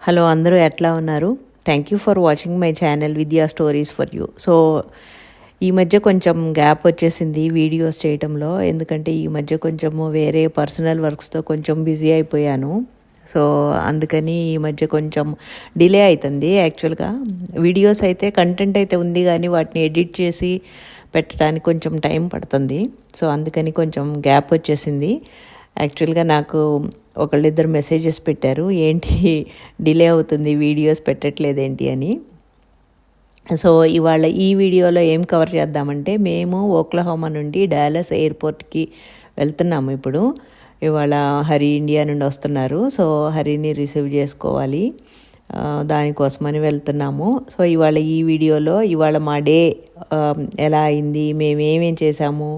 Hello అందరూ ఎట్లా ఉన్నారు? Thank you for watching my channel విద్యా స్టోరీస్ ఫర్ యూ. సో ఈ మధ్య కొంచెం గ్యాప్ వచ్చేసింది వీడియోస్ చేయటంలో. ఎందుకంటే ఈ మధ్య కొంచెము వేరే పర్సనల్ వర్క్స్తో కొంచెం బిజీ అయిపోయాను. సో అందుకని ఈ మధ్య కొంచెం డిలే అవుతుంది. యాక్చువల్గా వీడియోస్ అయితే కంటెంట్ అయితే ఉంది, కానీ వాటిని ఎడిట్ చేసి పెట్టడానికి కొంచెం టైం పడుతుంది. సో అందుకని కొంచెం గ్యాప్ వచ్చేసింది. యాక్చువల్గా నాకు ఒకళ్ళిద్దరు మెసేజెస్ పెట్టారు, ఏంటి డిలే అవుతుంది వీడియోస్ పెట్టట్లేదేంటి అని. సో ఇవాళ ఈ వీడియోలో ఏం కవర్ చేద్దామంటే, మేము ఓక్లహోమా నుండి డాలస్ ఎయిర్పోర్ట్కి వెళ్తున్నాము. ఇప్పుడు ఇవాళ హరి ఇండియా నుండి వస్తున్నారు. సో హరిని రిసీవ్ చేసుకోవాలి, దానికోసమని వెళ్తున్నాము. సో ఇవాళ ఈ వీడియోలో ఇవాళ మా డే ఎలా అయింది, మేము ఏమేం చేసాము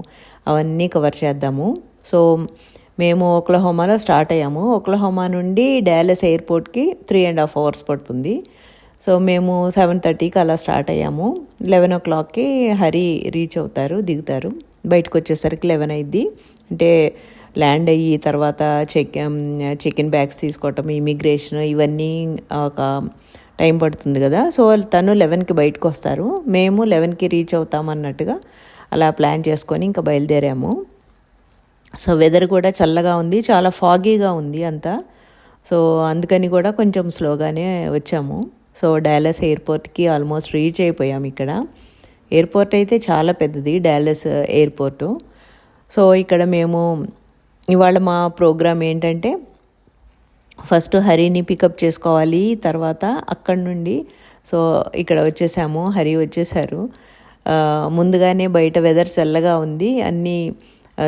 అవన్నీ కవర్ చేద్దాము. సో మేము ఓక్లహోమాలో స్టార్ట్ అయ్యాము. ఓక్లహోమా నుండి డాలస్ ఎయిర్పోర్ట్కి 3.5 hours పడుతుంది. సో మేము 7:30కి అలా స్టార్ట్ అయ్యాము. 11 o'clockకి హరి రీచ్ అవుతారు, దిగుతారు. బయటకు వచ్చేసరికి 11 అయింది. అంటే ల్యాండ్ అయ్యి తర్వాత చెక్ ఇన్ బ్యాగ్స్ తీసుకోవటం, ఇమిగ్రేషన్ ఇవన్నీ ఒక టైం పడుతుంది కదా. సో తను 11కి బయటకు వస్తారు, మేము 11కి రీచ్ అవుతామన్నట్టుగా అలా ప్లాన్ చేసుకొని ఇంకా బయలుదేరాము. సో వెదర్ కూడా చల్లగా ఉంది, చాలా ఫాగీగా ఉంది అంతా. సో అందుకని కూడా కొంచెం స్లోగానే వచ్చాము. సో డాలస్ ఎయిర్పోర్ట్కి ఆల్మోస్ట్ రీచ్ అయిపోయాము. ఇక్కడ ఎయిర్పోర్ట్ అయితే చాలా పెద్దది, డాలస్ ఎయిర్పోర్టు. సో ఇక్కడ మేము ఇవాళ మా ప్రోగ్రామ్ ఏంటంటే, ఫస్ట్ హరిని పికప్ చేసుకోవాలి, తర్వాత అక్కడి నుండి సో ఇక్కడ వచ్చేసాము, హరి వచ్చేసారు. ముందుగానే బయట వెదర్ చల్లగా ఉంది, అన్నీ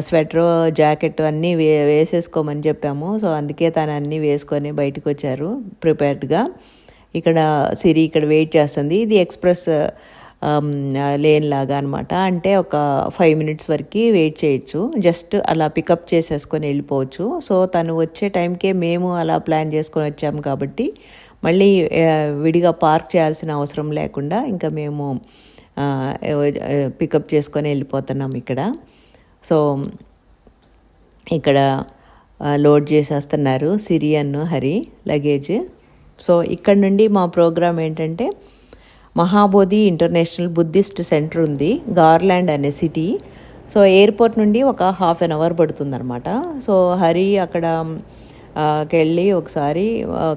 స్వెటర్ జాకెట్ అన్నీ వేసేసుకోమని చెప్పాము. సో అందుకే తను అన్నీ వేసుకొని బయటకు వచ్చారు ప్రిపేర్డ్గా. ఇక్కడ సిరి ఇక్కడ వెయిట్ చేస్తుంది. ఇది ఎక్స్ప్రెస్ లేన్ లాగా అనమాట. అంటే ఒక 5 minutes వరకు వెయిట్ చేయొచ్చు, జస్ట్ అలా పికప్ చేసేసుకొని వెళ్ళిపోవచ్చు. సో తను వచ్చే టైంకే మేము అలా ప్లాన్ చేసుకొని వచ్చాము కాబట్టి మళ్ళీ విడిగా పార్క్ చేయాల్సిన అవసరం లేకుండా ఇంకా మేము పికప్ చేసుకొని వెళ్ళిపోతున్నాం ఇక్కడ. సో ఇక్కడ లోడ్ చేసేస్తున్నారు సిరియన్ హరి లగేజ్. సో ఇక్కడ నుండి మా ప్రోగ్రామ్ ఏంటంటే, మహాబోధి ఇంటర్నేషనల్ బుద్ధిస్ట్ సెంటర్ ఉంది, గార్లాండ్ అనే సిటీ. సో ఎయిర్పోర్ట్ నుండి ఒక 1/2 hour పడుతుందన్నమాట. సో హరి అక్కడ వెళ్ళి ఒకసారి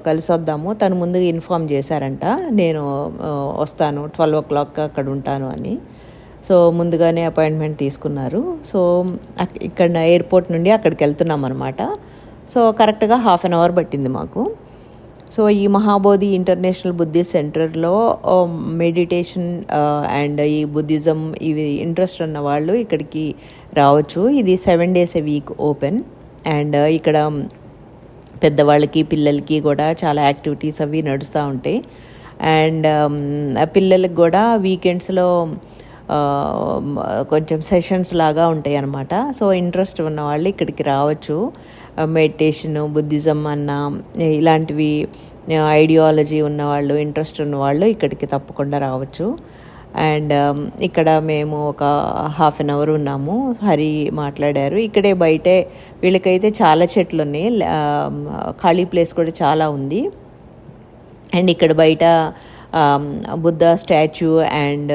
కలిసి వద్దాము, తను ముందుగా ఇన్ఫామ్ చేశారంట, నేను వస్తాను 12 o'clock అక్కడ ఉంటాను అని. సో ముందుగానే అపాయింట్మెంట్ తీసుకున్నారు. సో ఇక్కడ ఎయిర్పోర్ట్ నుండి అక్కడికి వెళ్తున్నాం అనమాట. సో కరెక్ట్గా 1/2 hour పట్టింది మాకు. సో ఈ మహాబోధి ఇంటర్నేషనల్ బుద్ధిస్ట్ సెంటర్లో మెడిటేషన్ అండ్ ఈ బుద్ధిజం ఇవి ఇంట్రెస్ట్ ఉన్న వాళ్ళు ఇక్కడికి రావచ్చు. ఇది 7 days a week open. And ఇక్కడ పెద్దవాళ్ళకి పిల్లలకి కూడా చాలా యాక్టివిటీస్ అవి నడుస్తూ ఉంటాయి. అండ్ పిల్లలకి కూడా వీకెండ్స్లో కొంచెం సెషన్స్ లాగా ఉంటాయి అన్నమాట. సో ఇంట్రెస్ట్ ఉన్న వాళ్ళు ఇక్కడికి రావచ్చు. మెడిటేషన్, బుద్ధిజం అన్న ఇలాంటివి ఐడియాలజీ ఉన్నవాళ్ళు, ఇంట్రెస్ట్ ఉన్నవాళ్ళు ఇక్కడికి తప్పకుండా రావచ్చు. అండ్ ఇక్కడ మేము ఒక 1/2 hour ఉన్నాము. హరి మాట్లాడారు. ఇక్కడే బయటే వీళ్ళకైతే చాలా చెట్లు ఉన్నాయి, ఖాళీ ప్లేస్ కూడా చాలా ఉంది. అండ్ ఇక్కడ బయట బుద్ధ స్టాచ్యూ అండ్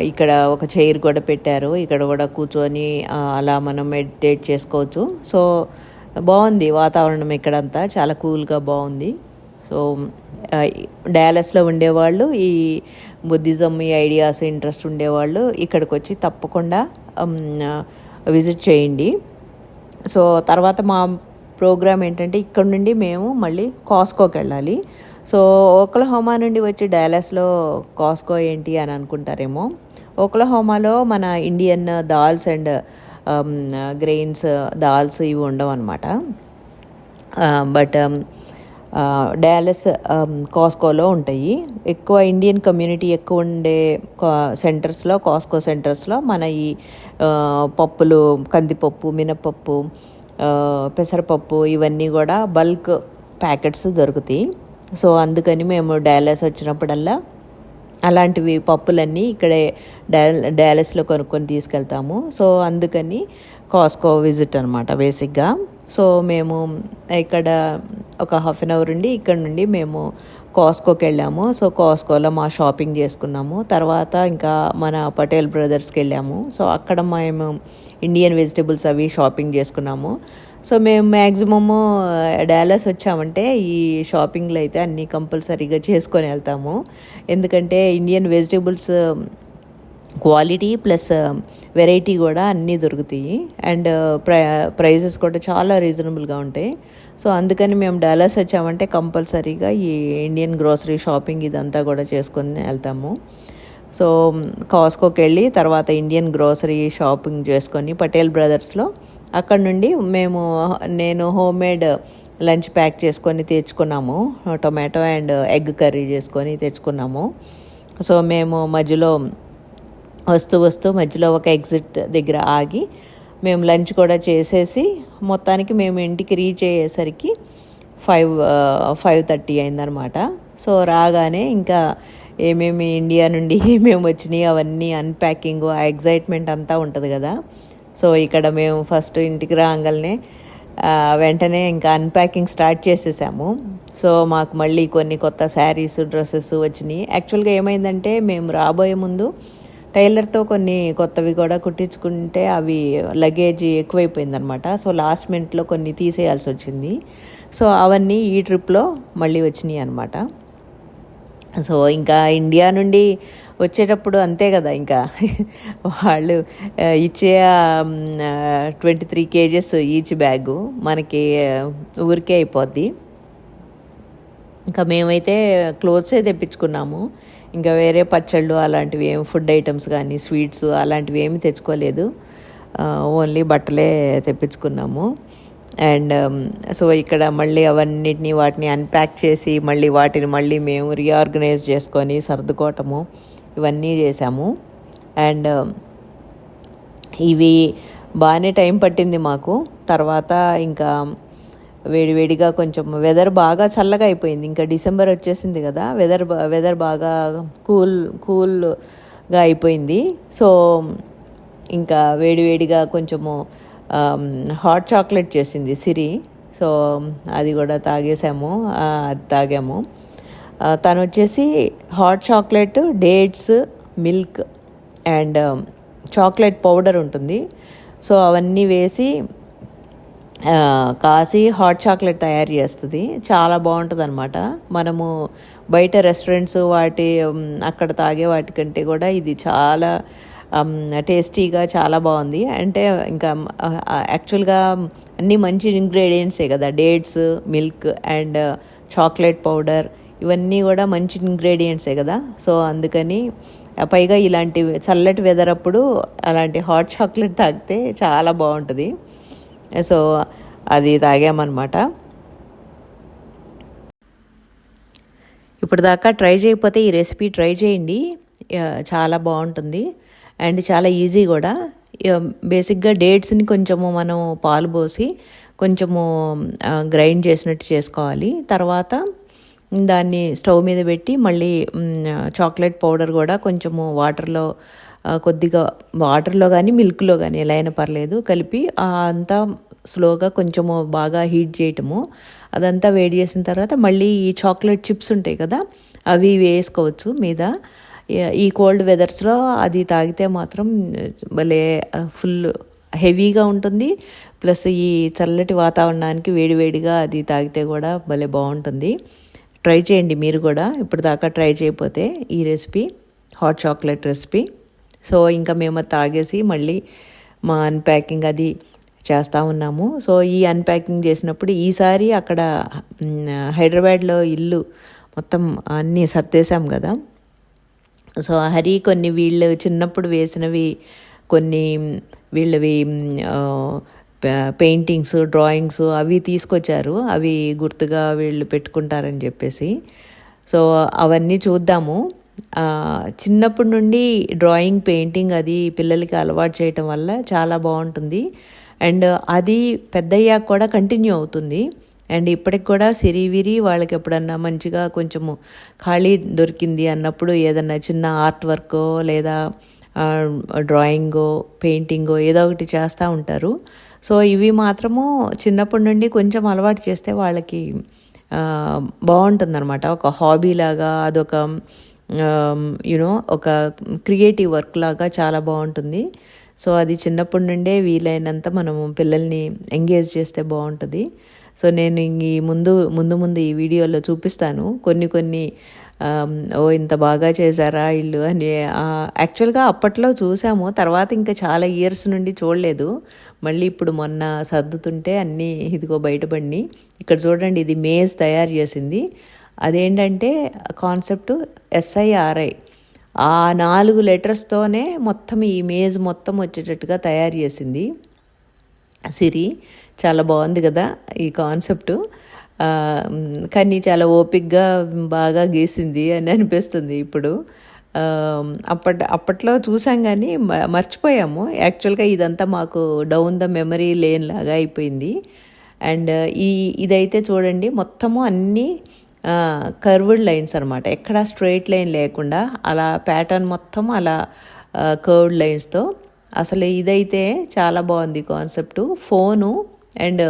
ఇక్కడ ఒక చైర్ కూడా పెట్టారు, ఇక్కడ కూడా కూర్చొని అలా మనం మెడిటేట్ చేసుకోవచ్చు. సో బాగుంది వాతావరణం, ఇక్కడంతా చాలా కూల్గా బాగుంది. సో డాలస్లో ఉండేవాళ్ళు, ఈ బుద్ధిజం ఈ ఐడియాస్ ఇంట్రెస్ట్ ఉండేవాళ్ళు ఇక్కడికి వచ్చి తప్పకుండా విజిట్ చేయండి. సో తర్వాత మా ప్రోగ్రామ్ ఏంటంటే, ఇక్కడ నుండి మేము మళ్ళీ కాస్కోకి వెళ్ళాలి. సో ఓక్లహోమా నుండి వచ్చి డాలస్లో కాస్కో ఏంటి అని అనుకుంటారేమో. ఓక్లహోమాలో మన Indian dals and grains dals ఇవి ఉండవు అనమాట. బట్ డాలస్ కాస్కోలో ఉంటాయి. ఎక్కువ ఇండియన్ కమ్యూనిటీ ఎక్కువ ఉండే సెంటర్స్లో, కాస్కో సెంటర్స్లో మన ఈ పప్పులు, కందిపప్పు, మినపప్పు, పెసరపప్పు ఇవన్నీ కూడా బల్క్ ప్యాకెట్స్ దొరుకుతాయి. సో అందుకని మేము డాలస్ వచ్చినప్పుడల్లా అలాంటివి పప్పులన్నీ ఇక్కడే డాలస్లో కొనుక్కొని తీసుకెళ్తాము. సో అందుకని కాస్కో విజిట్ అనమాట బేసిక్గా. సో మేము ఇక్కడ ఒక హాఫ్ అన్ అవర్ ఉండి ఇక్కడ నుండి మేము కాస్కోకి వెళ్ళాము. సో కాస్కోలో మా షాపింగ్ చేసుకున్నాము. తర్వాత ఇంకా మన పటేల్ బ్రదర్స్కి వెళ్ళాము. సో అక్కడ మేము ఇండియన్ వెజిటేబుల్స్ అవి షాపింగ్ చేసుకున్నాము. సో మేము మ్యాక్సిమము డాలస్ వచ్చామంటే ఈ షాపింగ్లో అయితే అన్నీ కంపల్సరీగా చేసుకొని వెళ్తాము. ఎందుకంటే Indian vegetables quality plus variety కూడా అన్నీ దొరుకుతాయి. అండ్ ప్రైజెస్ కూడా చాలా రీజనబుల్గా ఉంటాయి. సో అందుకని మేము డాలస్ వచ్చామంటే కంపల్సరీగా ఈ ఇండియన్ గ్రోసరీ షాపింగ్ ఇదంతా కూడా చేసుకొని వెళ్తాము. సో కాస్కోకి వెళ్ళి తర్వాత ఇండియన్ గ్రోసరీ షాపింగ్ చేసుకొని పటేల్ బ్రదర్స్లో అక్కడ నుండి నేను హోమ్ మేడ్ లంచ్ ప్యాక్ చేసుకొని తెచ్చుకున్నాము. టొమాటో అండ్ ఎగ్ కర్రీ చేసుకొని తెచ్చుకున్నాము. సో మేము మధ్యలో వస్తూ మధ్యలో ఒక ఎగ్జిట్ దగ్గర ఆగి మేము లంచ్ కూడా చేసేసి మొత్తానికి మేము ఇంటికి రీచ్ అయ్యేసరికి 5:30 అయిందనమాట. సో రాగానే ఇంకా ఏమేమి ఇండియా నుండి ఏమేమి వచ్చినాయి అవన్నీ అన్ప్యాకింగ్ ఆ ఎగ్జైట్మెంట్ అంతా ఉంటుంది కదా. సో ఇక్కడ మేము ఫస్ట్ ఇంటికి రాగానే వెంటనే ఇంకా అన్ప్యాకింగ్ స్టార్ట్ చేసేసాము. సో మాకు మళ్ళీ కొన్ని కొత్త శారీస్ డ్రెస్సెస్ వచ్చినాయి. యాక్చువల్గా ఏమైందంటే మేము రాబోయే ముందు టైలర్తో కొన్ని కొత్తవి కూడా కుట్టించుకుంటే అవి లగేజ్ ఎక్కువైపోయిందనమాట. సో లాస్ట్ మినిట్లో కొన్ని తీసేయాల్సి వచ్చింది. సో అవన్నీ ఈ ట్రిప్లో మళ్ళీ వచ్చినాయి అనమాట. సో ఇంకా ఇండియా నుండి వచ్చేటప్పుడు అంతే కదా, ఇంకా వాళ్ళు ఇచ్చే 23 kgs ఈచ్ బ్యాగు మనకి ఊరికే అయిపోద్ది. ఇంకా మేమైతే క్లోత్సే తెప్పించుకున్నాము. ఇంకా వేరే పచ్చళ్ళు అలాంటివి ఏమి ఫుడ్ ఐటమ్స్ కానీ స్వీట్స్ అలాంటివి ఏమి తెచ్చుకోలేదు. ఓన్లీ బట్టలే తెప్పించుకున్నాము. అండ్ సో ఇక్కడ మళ్ళీ వాటిని అన్ప్యాక్ చేసి వాటిని మేము రీఆర్గనైజ్ చేసుకొని సర్దుకోవటము ఇవన్నీ చేసాము. అండ్ ఇవి బాగానే టైం పట్టింది మాకు. తర్వాత ఇంకా వేడివేడిగా కొంచెం వెదర్ బాగా చల్లగా అయిపోయింది. ఇంకా డిసెంబర్ వచ్చేసింది కదా, వెదర్ బాగా కూల్గా అయిపోయింది. సో ఇంకా వేడివేడిగా కొంచెము హాట్ చాక్లెట్ చేసింది సిరి. సో అది కూడా తాగాము. తను వచ్చేసి hot chocolate, dates, milk and chocolate powder ఉంటుంది. సో అవన్నీ వేసి కాసి హాట్ చాక్లెట్ తయారు చేస్తుంది. చాలా బాగుంటుంది అనమాట. మనము బయట రెస్టారెంట్స్ అక్కడ తాగే వాటికంటే కూడా ఇది చాలా టేస్టీగా చాలా బాగుంది. అంటే ఇంకా యాక్చువల్గా అన్నీ మంచి ఇంగ్రీడియంట్సే కదా, dates, milk and chocolate powder ఇవన్నీ కూడా మంచి ఇంగ్రీడియంట్సే కదా. సో అందుకని పైగా ఇలాంటి చల్లటి వెదర్ అప్పుడు అలాంటి హాట్ చాక్లెట్ తాగితే చాలా బాగుంటుంది. సో అది తాగామన్నమాట. ఇప్పుడు దాకా ట్రై చేయకపోతే ఈ రెసిపీ ట్రై చేయండి, చాలా బాగుంటుంది అండ్ చాలా ఈజీ కూడా. బేసిక్గా డేట్స్ని కొంచెము మనం పాలు పోసి కొంచెము గ్రైండ్ చేసినట్టు చేసుకోవాలి. తర్వాత దాన్ని స్టవ్ మీద పెట్టి మళ్ళీ చాక్లెట్ పౌడర్ కూడా కొంచెము కొద్దిగా వాటర్లో కానీ మిల్క్లో కానీ ఎలా అయినా పర్లేదు కలిపి అంతా స్లోగా కొంచెము బాగా హీట్ చేయటము. అదంతా వేడి చేసిన తర్వాత మళ్ళీ ఈ చాక్లెట్ చిప్స్ ఉంటాయి కదా, అవి వేసుకోవచ్చు మీద. ఈ కోల్డ్ వెదర్స్లో అది తాగితే మాత్రం భలే ఫుల్ హెవీగా ఉంటుంది. ప్లస్ ఈ చల్లటి వాతావరణానికి వేడివేడిగా అది తాగితే కూడా భలే బాగుంటుంది. ట్రై చేయండి మీరు కూడా, ఇప్పుడు దాకా ట్రై చేయకపోతే ఈ recipe, hot chocolate recipe. So ఇంకా మేము తాగేసి మళ్ళీ మా అన్ప్యాకింగ్ అది చేస్తూ ఉన్నాము. సో ఈ అన్ప్యాకింగ్ చేసినప్పుడు ఈసారి అక్కడ హైదరాబాద్లో ఇల్లు మొత్తం అన్నీ సర్దేశాం కదా. సో హరి కొన్ని వీళ్ళు చిన్నప్పుడు వేసినవి కొన్ని వీళ్ళవి పెయింటింగ్స్, డ్రాయింగ్స్ అవి తీసుకొచ్చారు. అవి గుర్తుగా వీళ్ళు పెట్టుకుంటారని చెప్పేసి. సో అవన్నీ చూద్దాము. చిన్నప్పటి నుండి డ్రాయింగ్, పెయింటింగ్ అది పిల్లలకి అలవాటు చేయటం వల్ల చాలా బాగుంటుంది. అండ్ అది పెద్దయ్యాక కూడా కంటిన్యూ అవుతుంది. అండ్ ఇప్పటికి కూడా సిరివిరి వాళ్ళకి ఎప్పుడన్నా మంచిగా కొంచెము ఖాళీ దొరికింది అన్నప్పుడు ఏదన్నా చిన్న ఆర్ట్ వర్కో లేదా డ్రాయింగో పెయింటింగో ఏదో ఒకటి చేస్తూ ఉంటారు. సో ఇవి మాత్రము చిన్నప్పటి నుండి కొంచెం అలవాటు చేస్తే వాళ్ళకి బాగుంటుందన్నమాట. ఒక హాబీ లాగా అదొక ఒక క్రియేటివ్ వర్క్ లాగా చాలా బాగుంటుంది. సో అది చిన్నప్పటి నుండే వీలైనంత మనము పిల్లల్ని ఎంగేజ్ చేస్తే బాగుంటుంది. సో నేను ఈ ముందు ఈ వీడియోలో చూపిస్తాను కొన్ని ఇంత బాగా చేశారా ఇల్లు అని. యాక్చువల్గా అప్పట్లో చూసాము, తర్వాత ఇంకా చాలా ఇయర్స్ నుండి చూడలేదు. మళ్ళీ ఇప్పుడు మొన్న సర్దుతుంటే అన్నీ ఇదిగో బయటపడి. ఇక్కడ చూడండి, ఇది మేజ్ తయారు చేసింది. అదేంటంటే కాన్సెప్ట్ SIRI, ఆ 4 లెటర్స్తోనే మొత్తం ఈ మేజ్ మొత్తం వచ్చేటట్టుగా తయారు చేసింది సిరి. చాలా బాగుంది కదా ఈ కాన్సెప్టు. కానీ చాలా ఓపిక్గా బాగా గీసింది అని అనిపిస్తుంది ఇప్పుడు. అప్పట్లో చూసాం కానీ మర్చిపోయాము. యాక్చువల్గా ఇదంతా మాకు డౌన్ ద మెమరీ లేన్ లాగా అయిపోయింది. అండ్ ఇదైతే చూడండి, మొత్తము అన్నీ కర్వ్డ్ లైన్స్ అనమాట. ఎక్కడ స్ట్రైట్ లైన్ లేకుండా అలా ప్యాటర్న్ మొత్తం అలా కర్వ్డ్ లైన్స్తో. అసలు ఇదైతే చాలా బాగుంది కాన్సెప్టు. ఫోను అండ్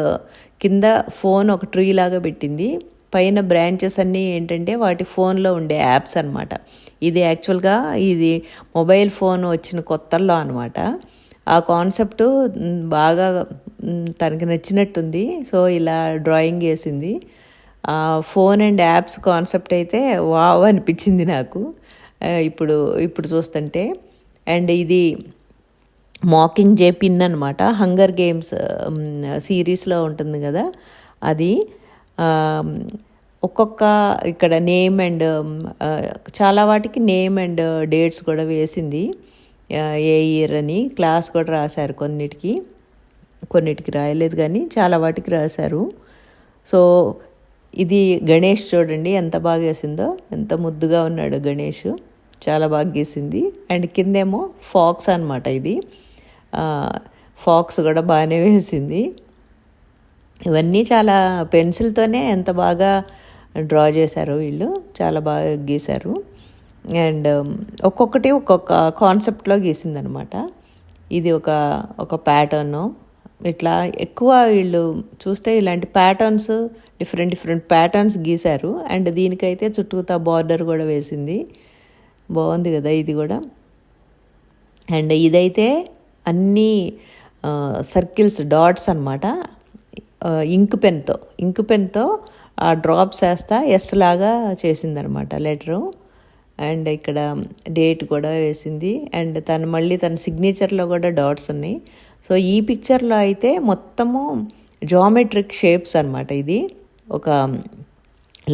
కింద ఫోన్ ఒక ట్రీ లాగా పెట్టింది, పైన బ్రాంచెస్ అన్నీ ఏంటంటే వాటి ఫోన్లో ఉండే యాప్స్ అనమాట. ఇది యాక్చువల్గా ఇది మొబైల్ ఫోన్ వచ్చిన కొత్తల్లో అనమాట. ఆ కాన్సెప్టు బాగా తనకి నచ్చినట్టుంది. సో ఇలా డ్రాయింగ్ వేసింది. ఫోన్ అండ్ యాప్స్ కాన్సెప్ట్ అయితే వావ్ అనిపించింది నాకు ఇప్పుడు చూస్తుంటే. అండ్ ఇది మాకింగ్ జే పిన్ అనమాట. హంగర్ గేమ్స్ సిరీస్లో ఉంటుంది కదా అది. ఒక్కొక్క ఇక్కడ నేమ్ అండ్ చాలా వాటికి నేమ్ అండ్ డేట్స్ కూడా వేసింది, ఏ ఇయర్ అని. క్లాస్ కూడా రాశారు, కొన్నిటికి రాయలేదు కానీ చాలా వాటికి రాశారు. సో ఇది గణేష్ చూడండి ఎంత బాగా వేసిందో, ఎంత ముద్దుగా ఉన్నాడు గణేష్, చాలా బాగా గీసింది. అండ్ కిందేమో ఫాక్స్ అనమాట. ఇది ఫాక్స్ కూడా బాగానే వేసింది. ఇవన్నీ చాలా పెన్సిల్తోనే ఎంత బాగా డ్రా చేశారు వీళ్ళు, చాలా బాగా గీశారు. అండ్ ఒక్కొక్కటి ఒక్కొక్క కాన్సెప్ట్లో గీసిందనమాట. ఇది ఒక ప్యాటర్ను. ఇట్లా ఎక్కువ వీళ్ళు చూస్తే ఇలాంటి ప్యాటర్న్స్, డిఫరెంట్ ప్యాటర్న్స్ గీశారు. అండ్ దీనికైతే చుట్టూతా బార్డర్ కూడా వేసింది. బాగుంది కదా ఇది కూడా. అండ్ ఇదైతే అన్నీ సర్కిల్స్, డాట్స్ అనమాట. ఇంక్ పెన్తో ఆ డ్రాప్స్ వేస్తా ఎస్ లాగా చేసిందనమాట లెటరు. అండ్ ఇక్కడ డేట్ కూడా వేసింది. అండ్ మళ్ళీ తన సిగ్నేచర్లో కూడా డాట్స్ ఉన్నాయి. సో ఈ పిక్చర్లో అయితే మొత్తము జామెట్రిక్ షేప్స్ అనమాట. ఇది ఒక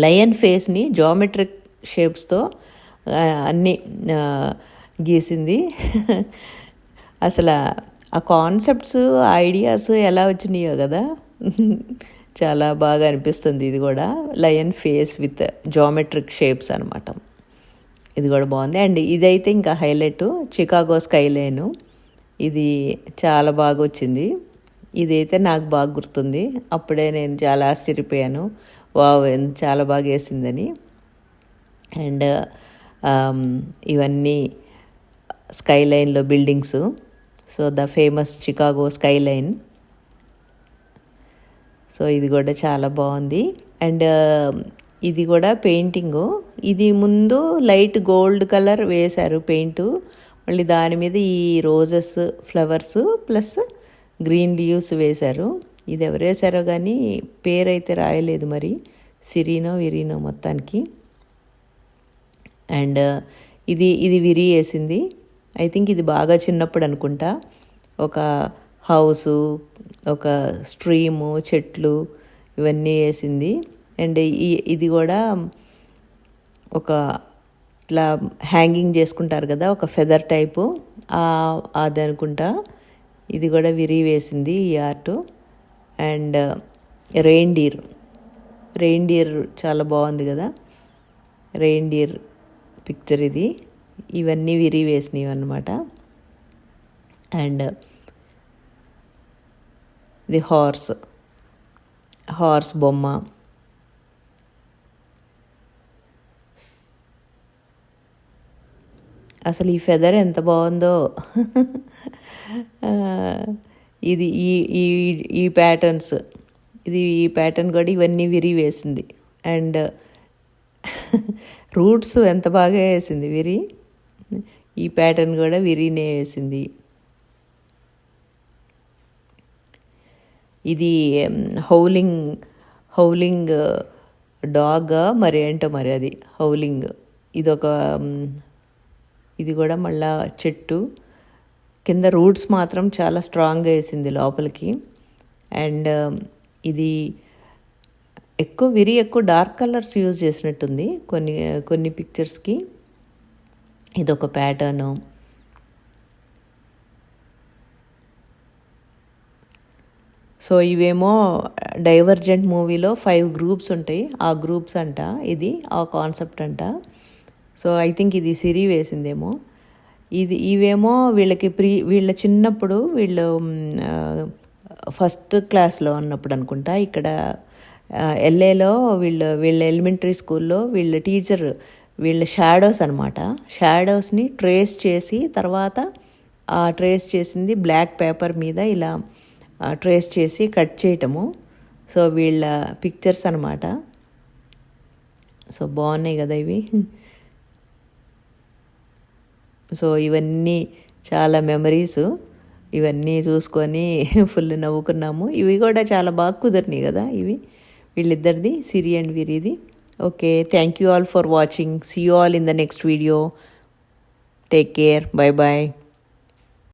లయన్ ఫేస్ని జామెట్రిక్ షేప్స్తో అన్నీ గీసింది. అసలు ఆ కాన్సెప్ట్స్, ఐడియాస్ ఎలా వచ్చినాయో కదా, చాలా బాగా అనిపిస్తుంది. ఇది కూడా lion face with geometric shapes అనమాట. ఇది కూడా బాగుంది. అండ్ ఇదైతే ఇంకా హైలైట్, చికాగో స్కై లైను. ఇది చాలా బాగా వచ్చింది. ఇదైతే నాకు బాగా గుర్తుంది. అప్పుడే నేను చాలా ఆశ్చర్యపోయాను, వావ్ చాలా బాగా వేసిందని. అండ్ ఇవన్నీ స్కై లైన్లో buildings. So the famous Chicago sky line. So ఇది కూడా చాలా బాగుంది. అండ్ ఇది కూడా పెయింటింగు. ఇది ముందు లైట్ గోల్డ్ కలర్ వేశారు పెయింటు, మళ్ళీ దాని మీద ఈ roses, flowers plus green leaves వేశారు. ఇది ఎవరు వేశారో కానీ పేరైతే రాయలేదు, మరి సిరీనో విరీనో మొత్తానికి. అండ్ ఇది విరి వేసింది. ఐ థింక్ ఇది బాగా చిన్నప్పుడు అనుకుంటా. ఒక హౌసు, ఒక స్ట్రీము, చెట్లు ఇవన్నీ వేసింది. అండ్ ఇది కూడా ఒక ఇట్లా హ్యాంగింగ్ చేసుకుంటారు కదా, ఒక ఫెదర్ టైపు, అది అనుకుంటా. ఇది కూడా విరి వేసింది ఈ ఆర్టు. అండ్ రెయిన్డీర్ చాలా బాగుంది కదా, రెయిన్డీర్ పిక్చర్ ఇది. ఇవన్నీ విరి వేసినవి అన్నమాట. అండ్ ఇది హార్స్ బొమ్మ. అసలు ఈ ఫెదర్ ఎంత బాగుందో. ఇది ఈ ఈ ఈ ప్యాటర్న్స్, ఈ ప్యాటర్న్ కూడా ఇవన్నీ విరి వేసింది. అండ్ రూట్స్ ఎంత బాగా వేసింది విరి. ఈ ప్యాటర్న్ కూడా విరినే వేసింది. ఇది హౌలింగ్ డాగ్ మరి ఏంటో మరి అది హౌలింగ్. ఇది కూడా మళ్ళా చెట్టు కింద రూట్స్ మాత్రం చాలా స్ట్రాంగ్గా వేసింది లోపలికి. అండ్ ఇది ఎక్కువ డార్క్ కలర్స్ యూజ్ చేసినట్టుంది కొన్ని పిక్చర్స్కి. ఇదొక ప్యాటర్ను. సో ఇవేమో డైవర్జెంట్ మూవీలో 5 గ్రూప్స్ ఉంటాయి, ఆ గ్రూప్స్ అంట, ఇది ఆ కాన్సెప్ట్ అంట. సో ఐ థింక్ ఇది సిరి వేసిందేమో. ఇవేమో వీళ్ళ చిన్నప్పుడు వీళ్ళు ఫస్ట్ క్లాస్లో ఉన్నప్పుడు అనుకుంటా. ఇక్కడ ఎల్ఏలో వీళ్ళ ఎలిమెంటరీ స్కూల్లో వీళ్ళ టీచర్ వీళ్ళ షాడోస్ అనమాట. షాడోస్ని ట్రేస్ చేసి తర్వాత ఆ ట్రేస్ చేసింది బ్లాక్ పేపర్ మీద ఇలా ట్రేస్ చేసి కట్ చేయటము. సో వీళ్ళ పిక్చర్స్ అనమాట. సో బాగున్నాయి కదా ఇవి. సో ఇవన్నీ చాలా మెమరీస్. ఇవన్నీ చూసుకొని ఫుల్ నవ్వుకున్నాము. ఇవి కూడా చాలా బాగా కుదిరినాయి కదా ఇవి, వీళ్ళిద్దరిది, సిరి అండ్ విరిది. Okay, thank you all for watching. See you all in the next video. Take care. Bye bye.